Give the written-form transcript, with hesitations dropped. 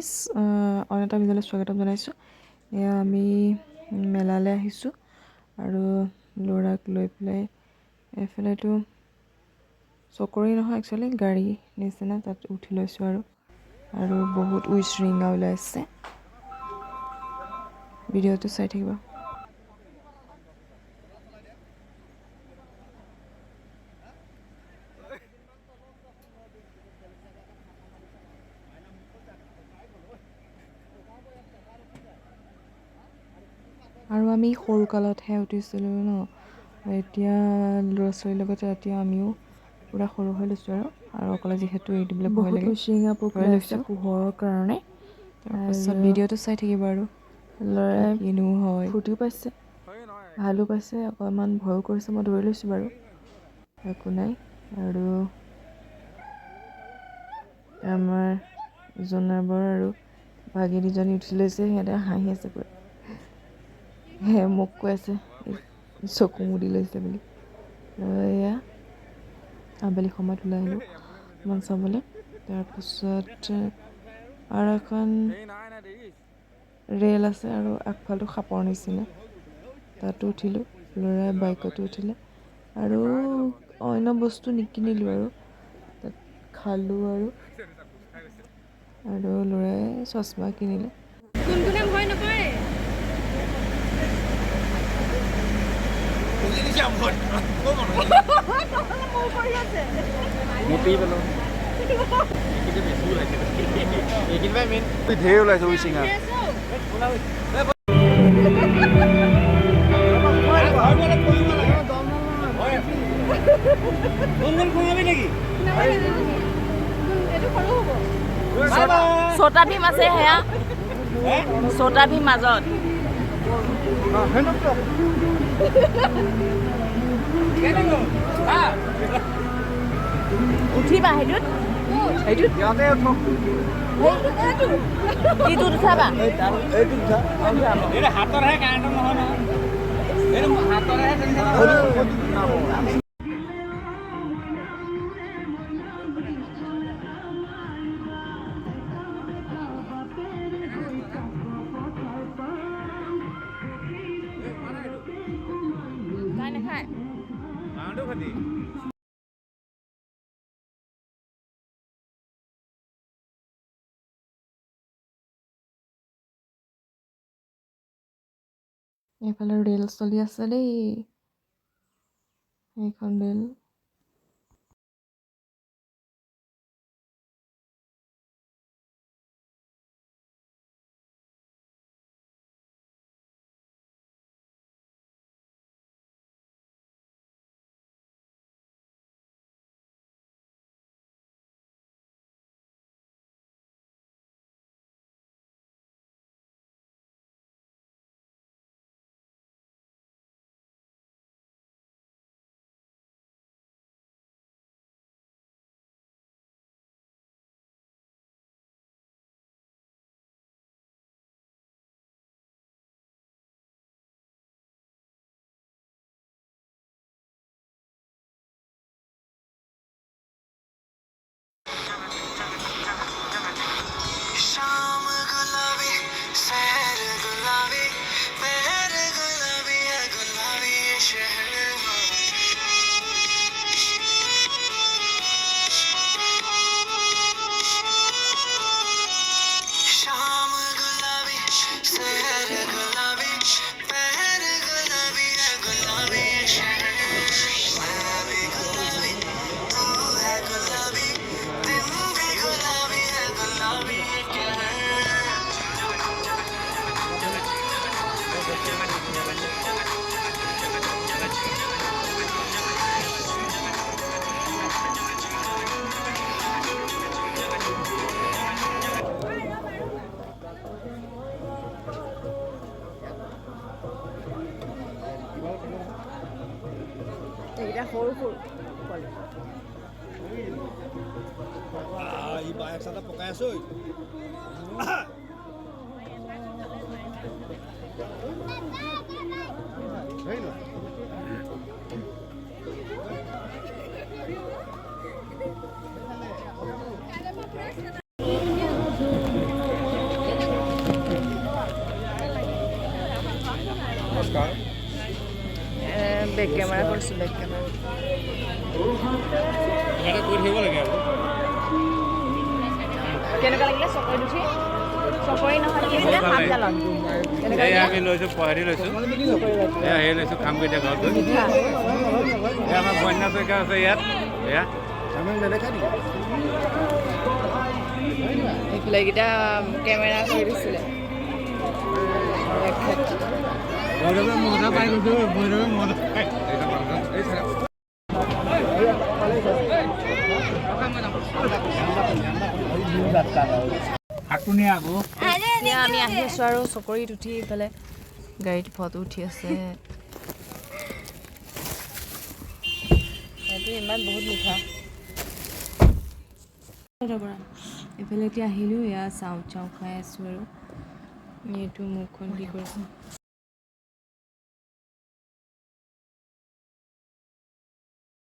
Guys অন্য এটা ভিডিঅ'লৈ স্বাগতম জনাইছোঁ। এয়া আমি মেলালৈ আহিছোঁ আৰু ল'ৰাক লৈ পেলাই এইফালেতো চকৰি নহয় একচুৱেলি গাড়ী নিচিনা তাত উঠি লৈছোঁ আৰু বহুত উইচৰিঙা ওলাইছে। ভিডিঅ'টো চাই থাকিবা। আৰু আমি সৰুকালতহে উঠিছিলোঁ ন, এতিয়া ল'ৰা ছোৱালীৰ লগতে এতিয়া আমিও পূৰা সৰু হৈ লৈছোঁ আৰু অকলে যিহেতু এৰি দিবলৈ ভয় লাগে, ভয় লৈছোঁ পোহৰৰ কাৰণে। তাৰপাছত ভিডিঅ'টো চাই থাকিব আৰু ল'ৰাই কিনো হয়, ফূৰ্তিও পাইছে ভালো পাইছে, অকণমান ভয়ো কৰিছে। মই ধৰি লৈছোঁ বাৰু, একো নাই। আৰু আমাৰ জোনাবৰ আৰু ভাগিনীজনী উঠি লৈছে, সিহঁতে হাঁহি আছে পুৰা। সেয়ে মোক কৈ আছে চকু মুদি লৈছে বুলি। এয়া আবেলি সময়ত ওলাই আহিলোঁ মন চাবলৈ। তাৰপিছত আৰু এখন ৰেল আছে আৰু আগফালটো সাপৰ নিচিনা, তাতো উঠিলোঁ। ল'ৰাই বাইকতো উঠিলে আৰু অন্য বস্তু নিকিনিলোঁ আৰু তাত খালোঁ আৰু ল'ৰাই চশমা কিনিলে। ভয় নকৰে। ঢেৰ ওলাইছে উইচিঙা। ছোটা ভীম আছে, সেয়া ছোটা ভীম মাজত। উঠিবা সেইটোত উঠাবা। হাতৰহে কাৰেণ্ট নহয় নহয়, হাতৰহে। নাখায় এইফালে ৰেল চলি আছে দেই, সেইখন ৰেল। এইকেইটা সৰু সৰু পোৱালি। ই বাইক চাটা পকাই আছো। নমস্কাৰ বেক কেমেৰা কৰিছোঁ বেক কেমেৰা এটা কৰি থাকিব লাগে আকৌ কেনেকুৱা লাগিলে চকৰিত উঠি চকৰি নহয় কি আছিলে হাত জালত এয়া আমি লৈছোঁ হেৰি লৈছোঁ এয়া হেৰি লৈছোঁ কাম কৰি এতিয়া ঘৰত গৈ এয়া আমাৰ বন্যা চৈকা আছে ইয়াত এয়া আমাক নেদেখা নেকি এইফালে এইকেইটা কেমেৰা কৰি দিছিলে ভৈৰৱে মজা পাই গৈছোঁ ভৈৰৱে মজা পাই হাতুনি আকৌ এতিয়া আমি আহি আছোঁ আৰু চকৰিত উঠি ইফালে গাড়ীত ফটো উঠি আছে সেইটো ইমান বহুত মিঠা এইফালে এতিয়া আহিলোঁ এয়া চাওঁ খাই আছোঁ আৰু এইটো মুখখন কি কৰিছোঁ